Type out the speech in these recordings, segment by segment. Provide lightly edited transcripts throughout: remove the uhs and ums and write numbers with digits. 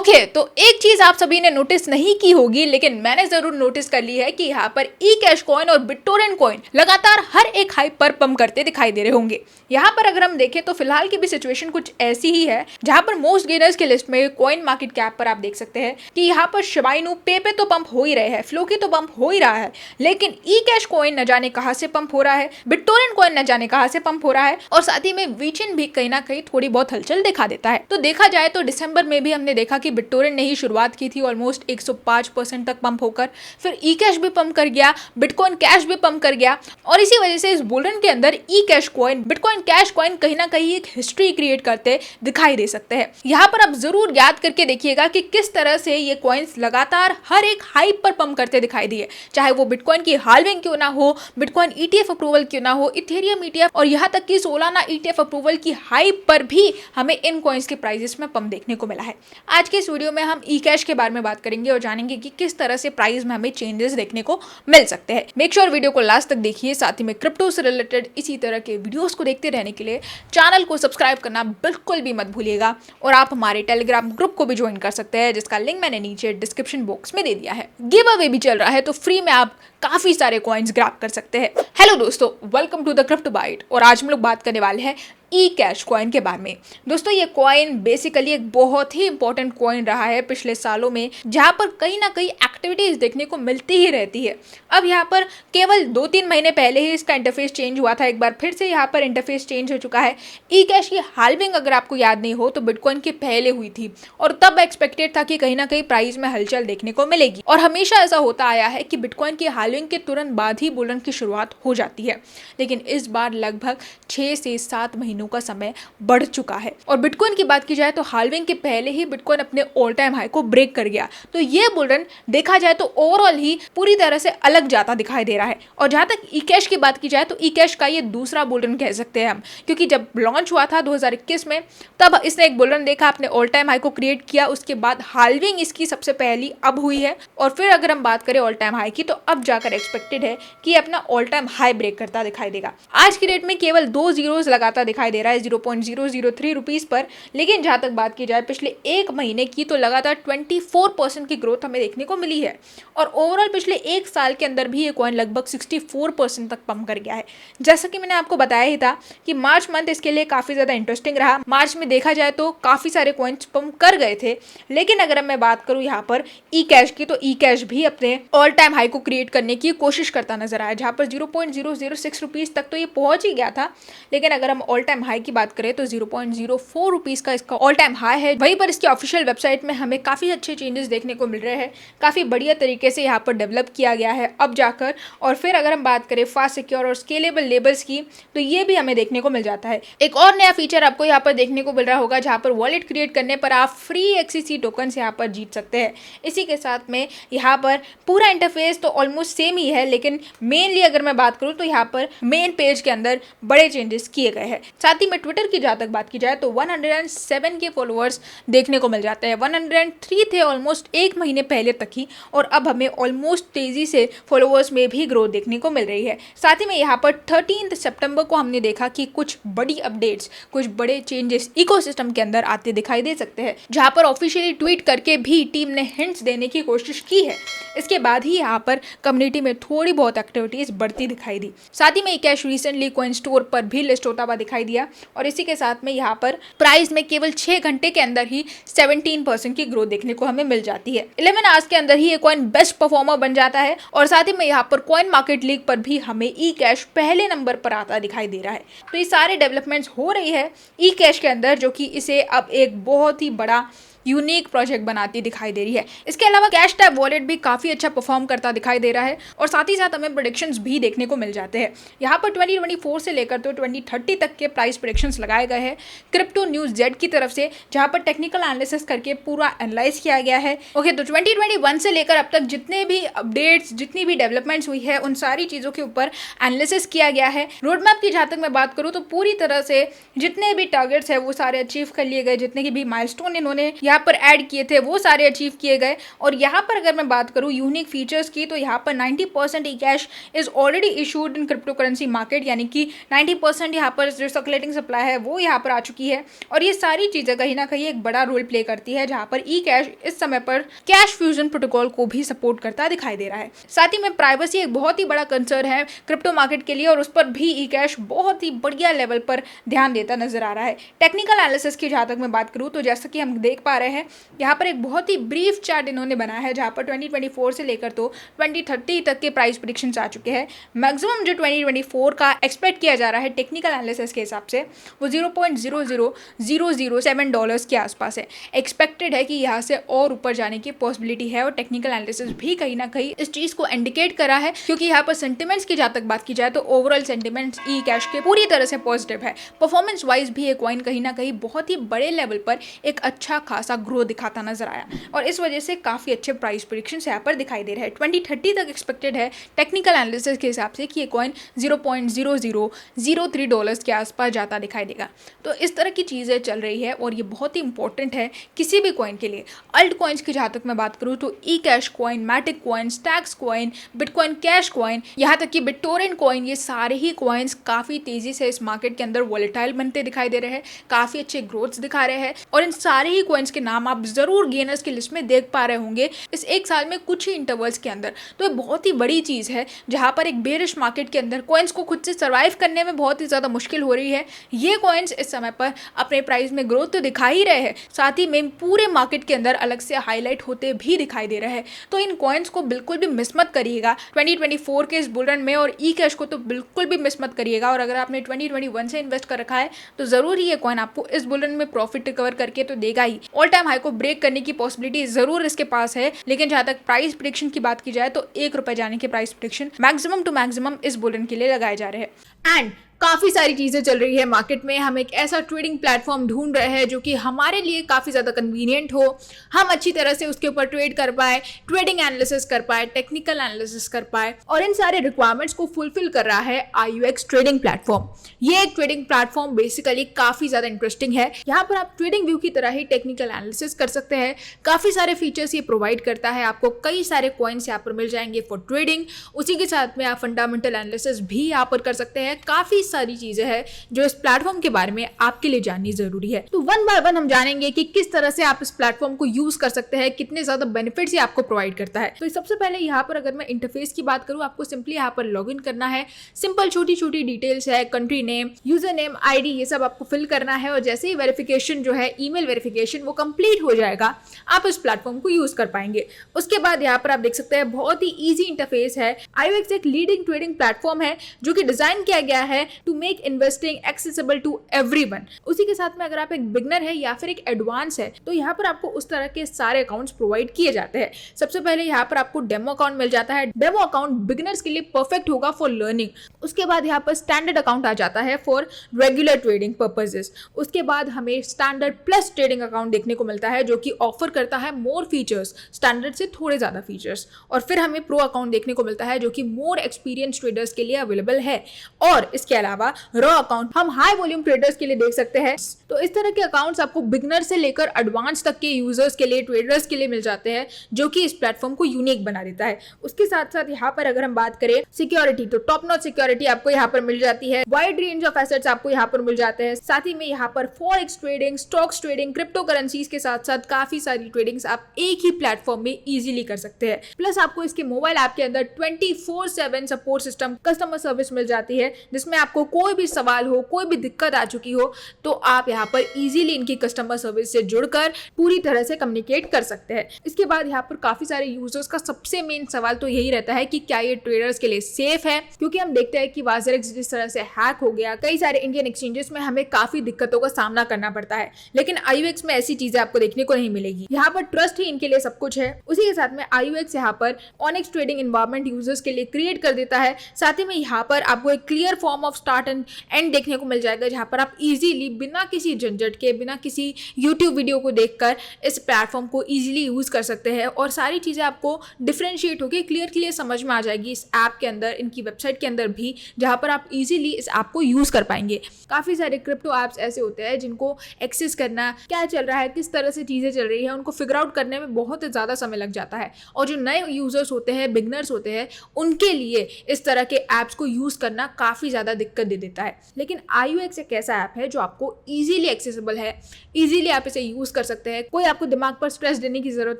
Okay, तो एक चीज आप सभी ने नोटिस नहीं की होगी, लेकिन मैंने जरूर नोटिस कर ली है कि यहाँ पर ई कैश कॉइन और बिटटोरेंट कॉइन लगातार हर एक हाइप पर पंप करते दिखाई दे रहे होंगे। यहाँ पर अगर हम देखें तो फिलहाल की भी सिचुएशन कुछ ऐसी ही है, जहाँ पर मोस्ट गेनर्स की लिस्ट में कॉइन मार्केट कैप पर आप देख सकते हैं कि यहाँ पर शिबा इनू पे तो पंप हो ही रहे हैं, फ्लोकी तो पंप हो ही रहा है, लेकिन ई कैश कॉइन न जाने कहाँ से पंप हो रहा है, बिटटोरेंट कॉइन न जाने कहाँ से पंप हो रहा है, और साथ ही में वीचिन भी कहीं ना कहीं थोड़ी बहुत हलचल दिखा देता है। तो देखा जाए तो दिसंबर में भी हमने देखा कि बिटटोरेंट ने ही शुरुआत की थी, ऑलमोस्ट 105% तक पंप होकर, फिर ई कैश भी पंप कर गया, बिटकॉइन कैश भी पंप कर गया, और इसी वजह से इस बुल रन के अंदर e cash coin, bitcoin cash coin कहीं ना कहीं एक हिस्ट्री क्रिएट करते दिखाई दे सकते हैं। यहाँ पर आप जरूर याद करके देखिएगा कि किस तरह से ये कॉइन्स लगातार हर एक हाइप पर पंप करते दिखाई दिए, चाहे वो बिटकॉइन की हाल्विंग क्यों ना हो, बिटकॉइन ईटीएफ अप्रूवल क्यों ना हो, इथेरियम ईटीएफ और यहाँ तक कि सोलाना ईटीएफ अप्रूवल की हाइप पर भी हमें इन कॉइन्स के प्राइसेस में पंप देखने को मिला है। आज के इस वीडियो में हम ई कैश के बारे में बात करेंगे और जानेंगे कि किस तरह से प्राइस में हमें चेंजेस देखने को मिल सकते हैं। मेक श्योर वीडियो को लास्ट तक देखिए। साथ ही में क्रिप्टो से रिलेटेड इसी तरह के वीडियोस को देखते रहने के लिए चैनल को सब्सक्राइब करना बिल्कुल भी मत भूलिएगा, और आप हमारे टेलीग्राम ग्रुप को भी ज्वाइन कर सकते हैं, जिसका लिंक मैंने नीचे डिस्क्रिप्शन बॉक्स में दे दिया है। गिव अवे भी चल रहा है, तो फ्री में आप काफी सारे कॉइन्स ग्रैब कर सकते हैं। हेलो दोस्तों, welcome to the Crypto Byte, और आज हम लोग बात करने वाले हैं ई कैश कॉइन के बारे में। दोस्तों, ये कॉइन बेसिकली एक बहुत ही इंपॉर्टेंट कॉइन रहा है पिछले सालों में, जहां पर कहीं ना कहीं एक्टिविटीज देखने को मिलती ही रहती है। अब यहाँ पर केवल 2-3 महीने पहले ही इसका इंटरफेस चेंज हुआ था, एक बार फिर से यहाँ पर इंटरफेस चेंज हो चुका है। ई कैश की हाल्विंग अगर आपको याद नहीं हो तो बिटकॉइन के पहले हुई थी, और तब एक्सपेक्टेड था कि कहीं ना कहीं प्राइस में हलचल देखने को मिलेगी, और हमेशा ऐसा होता आया है कि बिटकॉइन की हाल्विंग के तुरंत बाद ही बुल रन की शुरुआत हो जाती है। लेकिन इस बार लगभग 6 से 7 महीनों का समय बढ़ चुका है, और बिटकॉइन की बात की जाए तो हाल्विंग के पहले ही बिटकॉइन अपने ऑल टाइम हाई को ब्रेक कर गया। तो ये बुल रन देखा जाए तो ओवरऑल ही पूरी तरह से अलग जाता दिखाई दे रहा है। और जहां तक ई कैश की बात की जाए तो ई कैश का ये दूसरा बुल रन कह सकते हैं हम, क्योंकि जब लॉन्च हुआ था 2021 में, तब इसने एक बुल रन देखा, अपने ऑल टाइम हाई को क्रिएट किया, उसके बाद हाल्विंग इसकी सबसे पहली अब हुई है, और फिर अगर हम बात करें ऑल टाइम हाई की तो अब जाकर एक्सपेक्टेड है कि अपना ऑल टाइम हाई ब्रेक करता दिखाई देगा। आज की डेट में केवल 2 जीरोस लगाता दिखाई दे रहा है 0.003 रुपीज पर, लेकिन जहां तक बात की जाए पिछले एक महीने की तो लगातार 24% की ग्रोथ हमें देखने को मिली है, और ओवरऑल पिछले एक साल के अंदर भी ये कॉइन लगभग 64% तक पंप कर गया है। जैसा कि मैंने आपको बताया ही था कि मार्च मंथ इसके लिए काफी ज्यादा इंटरेस्टिंग रहा। मार्च में देखा जाए तो काफी सारे कॉइन्स पंप कर गए थे, लेकिन अगर मैं बात करूं यहाँ पर ई कैश की, तो ई कैश भी अपने ऑल टाइम हाई को क्रिएट करने की कोशिश करता नजर आया, जहां पर 0.006 रुपीज तक तो ये पहुंच ही गया था, लेकिन अगर हम ऑल टाइम हाई की बात करें तो 0.04 रुपीज का इसका ऑल टाइम हाई है। वहीं पर इसकी ऑफिशियल वेबसाइट में हमें काफी अच्छे चेंजेस देखने को मिल रहे हैं, काफी बढ़िया तरीके से यहाँ पर डेवलप किया गया है अब जाकर। और फिर अगर हम बात करें फास्ट, सिक्योर और स्केलेबल लेबल्स की, तो ये भी हमें देखने को मिल जाता है। एक और नया फीचर आपको यहाँ पर देखने को मिल रहा होगा, जहाँ पर वॉलेट क्रिएट करने पर आप फ्री XCC टोकन यहाँ पर जीत सकते हैं। इसी के साथ में यहाँ पर पूरा इंटरफेस तो ऑलमोस्ट सेम ही है, लेकिन मेनली अगर मैं बात करूँ तो यहाँ पर मेन पेज के अंदर बड़े चेंजेस किए गए हैं। साथ ही में ट्विटर की जहाँ तक बात की जाए तो 107 के फॉलोअर्स देखने को मिल जाते हैं। 103 थे ऑलमोस्ट एक महीने पहले तक ही, और अब हमें ऑलमोस्ट तेजी से फॉलोअर्स में भी ग्रोथ देखने को मिल रही है। साथ ही में यहाँ पर 13 सितंबर को हमने देखा कि कुछ बड़ी अपडेट्स, कुछ बड़े चेंजेस इकोसिस्टम के अंदर आते दिखाई दे सकते हैं, जहाँ पर ऑफिशियली ट्वीट करके भी टीम ने हिंट्स देने की कोशिश की है। इसके बाद ही यहाँ पर कम्युनिटी में थोड़ी बहुत एक्टिविटीज बढ़ती दिखाई दी। साथ ही में कैश रिसेंटली कॉइन स्टोर पर भी लिस्ट होता हुआ दिखाई दिया, और इसी के साथ में यहाँ पर प्राइस में केवल 6 घंटे के अंदर ही 17% की ग्रोथ देखने को हमें मिल जाती है। 11 आवर्स के अंदर ही ये कॉइन बेस्ट परफॉर्मर बन जाता है, और साथ ही में यहाँ पर कॉइन मार्केट लीग पर भी हमें ई कैश पहले नंबर पर आता दिखाई दे रहा है। तो ये सारे डेवलपमेंट्स हो रही है ई कैश के अंदर, जो कि इसे अब एक बहुत ही बड़ा यूनिक प्रोजेक्ट बनाती दिखाई दे रही है। इसके अलावा कैश टैप वॉलेट भी काफी अच्छा परफॉर्म करता दिखाई दे रहा है, और साथ ही साथ हमें प्रेडिक्शंस भी देखने को मिल जाते हैं। यहाँ पर 2024 से लेकर तो 2030 तक के प्राइस प्रेडिक्शंस लगाए गए हैं क्रिप्टो न्यूज जेड की तरफ से, जहाँ पर टेक्निकल एनालिसिस करके पूरा एनालाइज किया गया है। ओके, तो 2021 से लेकर अब तक जितने भी अपडेट्स, जितनी भी डेवलपमेंट्स हुई है, उन सारी चीजों के ऊपर एनालिसिस किया गया है। रोड मैप की जहाँ तक मैं बात करूँ तो पूरी तरह से जितने भी टारगेट्स है वो सारे अचीव कर लिए गए, जितने की भी माइलस्टोन इन्होंने यहाँ पर ऐड किए थे वो सारे अचीव किए गए। और यहाँ पर अगर मैं बात करूँ यूनिक फीचर्स की, तो यहाँ पर 90% e cash is already issued in crypto currency market, यानी कि 90% यहाँ पर जो सर्कुलेटिंग सप्लाई है वो यहाँ पर आ चुकी है। और ये सारी चीज़ें कहीं ना कहीं एक बड़ा रोल प्ले करती है, जहाँ पर ई कैश इस समय पर कैश फ्यूजन प्रोटोकॉल को भी सपोर्ट करता दिखाई दे रहा है। साथ ही में प्राइवेसी एक बहुत ही बड़ा कंसर्न है क्रिप्टो मार्केट के लिए, और उस पर भी ई कैश बहुत ही बढ़िया लेवल पर ध्यान देता नजर आ रहा है। टेक्निकल एनालिसिस की जहाँ तक मैं बात करूँ, तो जैसा कि हम देख पा रहे हैं यहाँ पर एक बहुत ही ब्रीफ चार्ट इन्होंने बनाया है, जहाँ पर 2024 से लेकर तो 2030 तक के प्राइस प्रेडिक्शंस आ चुके हैं। मैक्सिमम जो 2024 का एक्सपेक्ट किया जा रहा है टेक्निकल एनालिसिस के हिसाब से वो $0.00007 के आसपास है। एक्सपेक्टेड है कि यहाँ से और ऊपर जाने की पॉसिबिलिटी है, और टेक्निकल एनालिसिस भी कहीं ना कहीं इस चीज़ को इंडिकेट करा है, क्योंकि यहाँ पर सेंटिमेंट्स की जहाँ तक बात की जाए तो ओवरऑल सेंटिमेंट्स ई कैश के पूरी तरह से पॉजिटिव है। परफॉर्मेंस वाइज भी ये कॉइन कहीं ना कहीं बहुत ही बड़े लेवल पर एक अच्छा खासा ग्रोथ दिखाता नजर आया, और इस वजह से काफ़ी अच्छे प्राइस प्रेडिक्शंस यहाँ पर दिखाई दे रहे हैं। 2030 तक एक्सपेक्टेड है टेक्निकल एनालिसिस के हिसाब से कि ये कॉइन $0.0003 के आसपास जाता दिखाई देगा। तो इस तरह की चीज़ें चल रही है, और ये बहुत ही इंपॉर्टेंट है किसी भी कॉइन के लिए। अल्ट कॉइन्स की जहाँ तक मैं बात करूँ तो e cash coin, Matic coin, Stacks coin, bitcoin cash coin, यहाँ तक कि बिटटोरेंट कॉइन, ये सारे ही कॉइन्स काफ़ी तेज़ी से इस मार्केट के अंदर वॉलेटाइल बनते दिखाई दे रहे हैं, काफ़ी अच्छे ग्रोथ्स दिखा रहे हैं। और इन सारे ही कॉइन्स के नाम आप ज़रूर गेनर्स की लिस्ट में देख पा रहे होंगे इस एक साल में कुछ ही इंटरवल्स के अंदर। तो ये बहुत ही बड़ी चीज़ है, जहाँ पर एक बेरिश मार्केट के अंदर कॉइन्स को खुद से सर्वाइव करने में बहुत ही ज़्यादा मुश्किल हो रही है। ये कॉइन्स इस समय पर अपने प्राइस में ग्रोथ तो दिखा ही रहे हैं, साथ ही में पूरे मार्केट के अंदर अलग से हाईलाइट होते भी दिखाई दे रहे हैं। तो इन कॉइन्स को बिल्कुल भी मिस मत करिएगा 2024 के इस बुल रन में, और ई कैश को तो बिल्कुल भी मिस मत करिएगा। और अगर आपने 2021 से इन्वेस्ट कर रखा है तो ज़रूर ही ये कॉइन आपको इस बुल रन में प्रॉफिट रिकवर करके तो देगा ही। ऑल टाइम हाई को ब्रेक करने की पॉसिबिलिटी ज़रूर इसके पास है, लेकिन जहाँ तक प्राइस प्रेडिक्शन की बात की जाए तो ₹1 जाने के price prediction maximum to maximum इस बुल रन के लिए लगाए जा रहे हैं। एंड काफ़ी सारी चीज़ें चल रही है मार्केट में। हम एक ऐसा ट्रेडिंग प्लेटफॉर्म ढूंढ रहे हैं जो कि हमारे लिए काफ़ी ज़्यादा कन्वीनियंट हो, हम अच्छी तरह से उसके ऊपर ट्रेड कर पाए, ट्रेडिंग एनालिसिस कर पाए, टेक्निकल एनालिसिस कर पाए, और इन सारे रिक्वायरमेंट्स को फुलफिल कर रहा है IUX ट्रेडिंग प्लेटफॉर्म। ये एक ट्रेडिंग प्लेटफॉर्म बेसिकली काफ़ी ज़्यादा इंटरेस्टिंग है। यहाँ पर आप ट्रेडिंग व्यू की तरह ही टेक्निकल एनालिसिस कर सकते हैं। काफ़ी सारे फीचर्स ये प्रोवाइड करता है, आपको कई सारे कॉइन्स यहाँ पर मिल जाएंगे फॉर ट्रेडिंग। उसी के साथ में आप फंडामेंटल एनालिसिस भी यहाँ पर कर सकते हैं। काफ़ी सारी चीज़ें हैं जो इस प्लेटफॉर्म के बारे में आपके लिए जाननी जरूरी है। तो वन बाय वन हम जानेंगे कि किस तरह से आप इस प्लेटफॉर्म को यूज कर सकते हैं, कितने ज्यादा बेनिफिट्स ये आपको प्रोवाइड करता है। तो सबसे पहले यहाँ पर अगर मैं इंटरफेस की बात करूँ, आपको सिंपली यहाँ पर लॉग इन करना है। सिंपल छोटी छोटी डिटेल्स है, country name, user name, ID, ये सब आपको फिल करना है। और जैसे ही वेरिफिकेशन जो है, ईमेल वेरिफिकेशन, वो कंप्लीट हो जाएगा, आप इस प्लेटफॉर्म को यूज कर पाएंगे। उसके बाद यहाँ पर आप देख सकते हैं बहुत ही ईजी इंटरफेस है। IUX एक लीडिंग ट्रेडिंग प्लेटफॉर्म है जो कि डिजाइन किया गया है to make investing accessible to everyone. उसी के साथ में अगर आप एक बिगनर है या फिर एक एडवांस है तो यहाँ पर आपको उस तरह के सारे अकाउंट्स प्रोवाइड किए जाते हैं। सबसे पहले यहाँ पर आपको डेमो अकाउंट मिल जाता है। डेमो अकाउंट बिगनर्स के लिए परफेक्ट होगा फॉर लर्निंग। उसके बाद यहाँ पर स्टैंडर्ड अकाउंट आ जाता है फॉर रेगुलर ट्रेडिंग पर्पसेस। उसके बाद हमें स्टैंडर्ड प्लस ट्रेडिंग अकाउंट देखने को मिलता है जो कि ऑफर करता है मोर फीचर्स, स्टैंडर्ड से थोड़े ज्यादा फीचर्स। और फिर हमें प्रो अकाउंट देखने को मिलता है जो कि मोर एक्सपीरियंस ट्रेडर्स के लिए अवेलेबल है। और इसके अलावा रॉ अकाउंट हम हाई वॉल्यूम ट्रेडर्स के लिए देख सकते हैं। तो इस तरह के अकाउंट्स आपको बिगनर से लेकर एडवांस तक के यूजर्स के लिए, ट्रेडर्स के लिए मिल जाते हैं, जो कि इस प्लेटफॉर्म को यूनिक बना देता है। उसके साथ साथ यहाँ पर अगर हम बात करें सिक्योरिटी, तो टॉप नॉच सिक्योरिटी आपको यहाँ पर मिल जाती है। वाइड रेंज ऑफ एसेट्स आपको यहाँ पर मिल जाते हैं। साथ ही में यहाँ पर forex trading, stocks trading, crypto currencies के साथ साथ काफी सारी ट्रेडिंग्स आप एक ही प्लेटफॉर्म में इजीली कर सकते हैं। प्लस आपको इसके मोबाइल ऐप के अंदर 24/7 सपोर्ट सिस्टम, कस्टमर सर्विस मिल जाती है, जिसमें आपको कोई भी सवाल हो, कोई भी दिक्कत आ चुकी हो तो आप यहाँ पर इजीली इनकी कस्टमर सर्विस से जुड़कर पूरी तरह से कम्युनिकेट कर सकते हैं। इसके बाद यहाँ पर काफी सारे यूजर्स का सबसे मेन सवाल तो यही रहता है कि क्या ये ट्रेडर्स के लिए सेफ है, क्योंकि हम देखते हैं कि वाज़रेक्स जिस तरह से हैक हो गया, कई सारे इंडियन एक्सचेंजेस में हमें काफी दिक्कतों का सामना करना पड़ता है, लेकिन IUX में ऐसी चीजें आपको देखने को नहीं मिलेगी। यहाँ पर ट्रस्ट ही इनके लिए सब कुछ है। उसी के साथ में IUX यहाँ पर ऑनिक्स ट्रेडिंग एनवायरनमेंट यूजर्स के लिए क्रिएट कर देता है। साथ ही में यहाँ पर आपको एक clear form of start and and देखने को मिल जाएगा, जहाँ पर आप इजीली बिना किसी झंझट के, बिना किसी यूट्यूब वीडियो को देखकर इस प्लेटफॉर्म को इजीली यूज़ कर सकते हैं और सारी चीज़ें आपको डिफ्रेंशिएट होकर क्लियर समझ में आ जाएगी इस ऐप के अंदर, इनकी वेबसाइट के अंदर भी, जहाँ पर आप इजीली इस ऐप को यूज़ कर पाएंगे। काफ़ी सारे क्रिप्टो ऐप्स ऐसे होते हैं जिनको एक्सेस करना, क्या चल रहा है, किस तरह से चीज़ें चल रही है, उनको फिगर आउट करने में बहुत ज़्यादा समय लग जाता है और जो नए यूज़र्स होते हैं, बिगनर्स होते हैं, उनके लिए इस तरह के ऐप्स को यूज़ करना काफ़ी ज़्यादा दिक्कत दे देता है। लेकिन iUX एक ऐसा ऐप है जो आपको ईजिली एक्सेसिबल है, ईजिली आप इसे यूज़ कर सकते हैं। कोई आपको दिमाग पर स्ट्रेस देने की ज़रूरत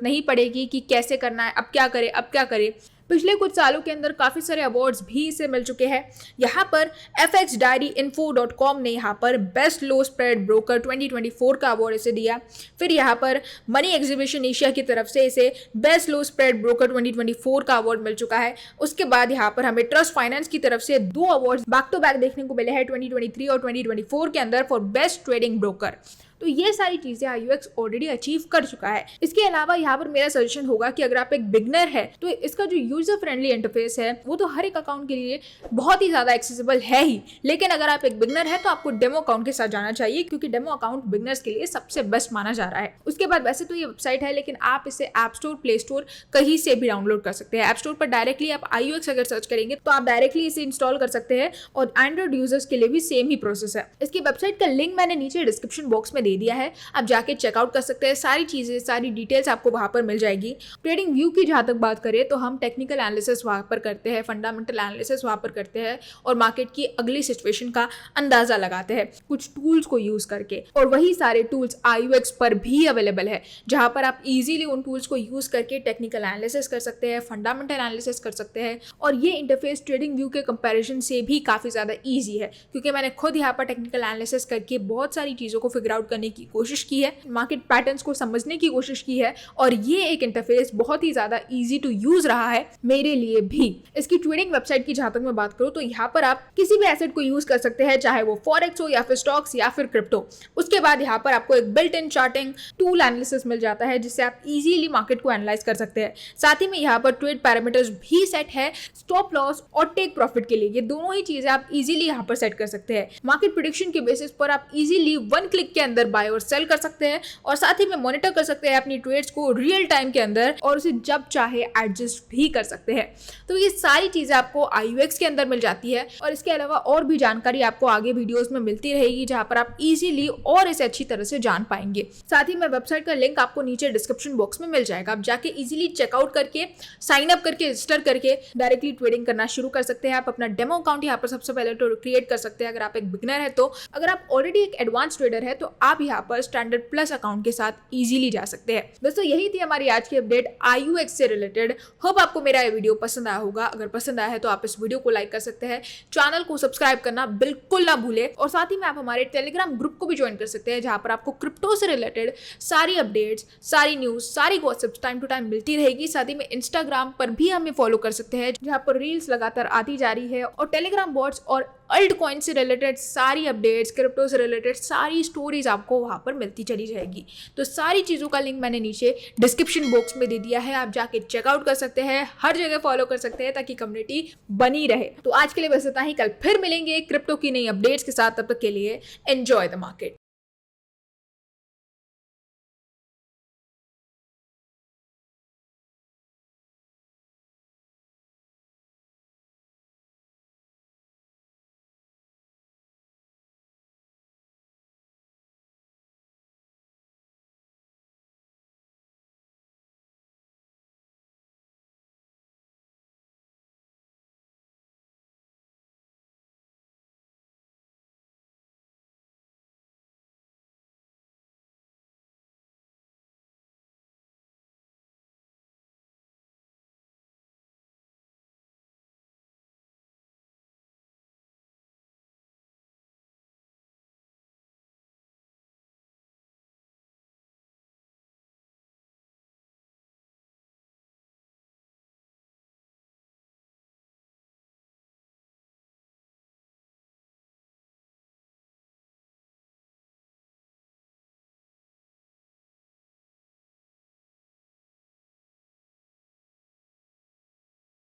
नहीं पड़ेगी कि कैसे करना है, अब क्या करें। पिछले कुछ सालों के अंदर काफ़ी सारे अवार्ड्स भी इसे मिल चुके हैं। यहाँ पर fxdairyinfo.com ने यहाँ पर बेस्ट लो स्प्रेड ब्रोकर 2024 का अवार्ड इसे दिया। फिर यहाँ पर मनी एग्जीबिशन एशिया की तरफ से इसे बेस्ट लो स्प्रेड ब्रोकर 2024 का अवार्ड मिल चुका है। उसके बाद यहाँ पर हमें ट्रस्ट फाइनेंस की तरफ से 2 अवार्ड्स बैक टू बैक देखने को मिले हैं 2023 और 2024 के अंदर फॉर बेस्ट ट्रेडिंग ब्रोकर। तो ये सारी चीज़ें iUX ऑलरेडी अचीव कर चुका है। इसके अलावा यहाँ पर मेरा सजेशन होगा कि अगर आप एक बिगनर है तो इसका जो यूजर फ्रेंडली इंटरफेस है वो तो हर एक अकाउंट के लिए बहुत ही ज़्यादा एक्सेसिबल है ही, लेकिन अगर आप एक बिगनर है तो आपको डेमो अकाउंट के साथ जाना चाहिए, क्योंकि डेमो अकाउंट बिगनर्स के लिए सबसे बेस्ट माना जा रहा है। उसके बाद वैसे तो ये वेबसाइट है, लेकिन आप इसे ऐप स्टोर, प्ले स्टोर कहीं से भी डाउनलोड कर सकते हैं। ऐप स्टोर पर डायरेक्टली आप iUX अगर सर्च करेंगे तो आप डायरेक्टली इसे इंस्टॉल कर सकते हैं और एंड्रॉइड यूजर्स के लिए भी सेम ही प्रोसेस है। इसकी वेबसाइट का लिंक मैंने नीचे डिस्क्रिप्शन बॉक्स में दे दिया है, आप जाके चेकआउट कर सकते हैं। सारी चीज़ें, सारी डिटेल्स आपको वहाँ पर मिल जाएगी। ट्रेडिंग व्यू की जहाँ तक बात करें तो हम टेक्निकल एनालिसिस वहाँ पर करते हैं, फंडामेंटल एनालिसिस वहाँ पर करते हैं और मार्केट की अगली सिचुएशन का अंदाज़ा लगाते हैं कुछ टूल्स को यूज़ करके। और वही सारे टूल्स iUX पर भी अवेलेबल है, जहाँ पर आप इजीली उन टूल्स को यूज़ करके टेक्निकल एनालिसिस कर सकते हैं, फंडामेंटल एनालिसिस कर सकते हैं। और ये इंटरफेस ट्रेडिंग व्यू के कंपैरिजन से भी काफ़ी ज़्यादा ईजी है, क्योंकि मैंने खुद यहाँ पर टेक्निकल एनालिसिस करके बहुत सारी चीज़ों को फिगर आउट करने की कोशिश की है, मार्केट पैटर्न्स को समझने की कोशिश की है और ये एक इंटरफेस बहुत ही ज़्यादा इजी टू यूज़ रहा है मेरे लिए भी। इसकी ट्रेडिंग वेबसाइट की जहाँ तक मैं बात करूँ तो यहाँ पर आप किसी भी एसेट को यूज़ कर सकते हैं, चाहे वो फॉरेक्स हो या फिर स्टॉक्स या फिर क्रिप्टो। उसके बाद यहाँ पर आपको एक built in charting tool analysis मिल जाता है, जिससे आप इजीली मार्केट को एनालाइज कर सकते हैं। साथ ही में यहाँ पर ट्रेड पैरामीटर्स भी सेट है, स्टॉप लॉस और टेक प्रॉफिट के लिए। ये दोनों ही चीज़ें आप इजीली यहाँ पर सेट कर सकते हैं। मार्केट प्रेडिक्शन के बेसिस पर आप इजीली 1 क्लिक के अंदर बाय और सेल कर सकते हैं और साथ ही में मॉनिटर कर सकते हैं अपनी ट्रेड्स को रियल टाइम के अंदर और उसे जब चाहे एडजस्ट भी कर सकते हैं। तो ये सारी चीज़ें आपको iUX के अंदर मिल जाती है और इसके अलावा और भी जानकारी आपको आगे वीडियोस में मिलती रहेगी, जहां पर आप इजीली और इसे अच्छी तरह से जान पाएंगे। साथ ही में वेबसाइट का लिंक आपको नीचे डिस्क्रिप्शन बॉक्स में मिल जाएगा, आप जाके इजीली चेकआउट करके, साइन अप करके, रजिस्टर करके डायरेक्टली ट्रेडिंग करना शुरू कर सकते हैं। आप अपना डेमो अकाउंट यहाँ पर सबसे पहले तो क्रिएट कर सकते हैं अगर आप एक बिगनर है तो। अगर आप ऑलरेडी एक एडवांस ट्रेडर है तो आप यहाँ पर स्टैंडर्ड प्लस अकाउंट के साथ इजीली जा सकते हैं। दोस्तों यही थी हमारी आज की अपडेट iUX से रिलेटेड। होप आपको मेरा ये वीडियो पसंद आया होगा। अगर पसंद आया है तो आप इस वीडियो को लाइक कर सकते हैं, चैनल को सब्सक्राइब करना बिल्कुल ना भूले और साथ ही में आप हमारे टेलीग्राम ग्रुप को भी ज्वाइन कर सकते हैं, जहां पर आपको क्रिप्टो से रिलेटेड सारी अपडेट्स, सारी न्यूज, सारी गॉसिप्स टाइम टू टाइम मिलती रहेगी। साथ ही में इंस्टाग्राम पर भी हमें फॉलो कर सकते हैं, जहां पर रील्स लगातार आती जा रही है और टेलीग्राम बॉट्स और अल्ट कॉइन से रिलेटेड सारी अपडेट्स, क्रिप्टो से रिलेटेड सारी स्टोरीज आपको वहां पर मिलती चली जाएगी। तो सारी चीज़ों का लिंक मैंने नीचे डिस्क्रिप्शन बॉक्स में दे दिया है, आप जाके चेकआउट कर सकते हैं, हर जगह फॉलो कर सकते हैं ताकि कम्युनिटी बनी रहे। तो आज के लिए बस इतना ही, कल फिर मिलेंगे क्रिप्टो की नई अपडेट्स के साथ। तब तक के लिए एंजॉय द मार्केट।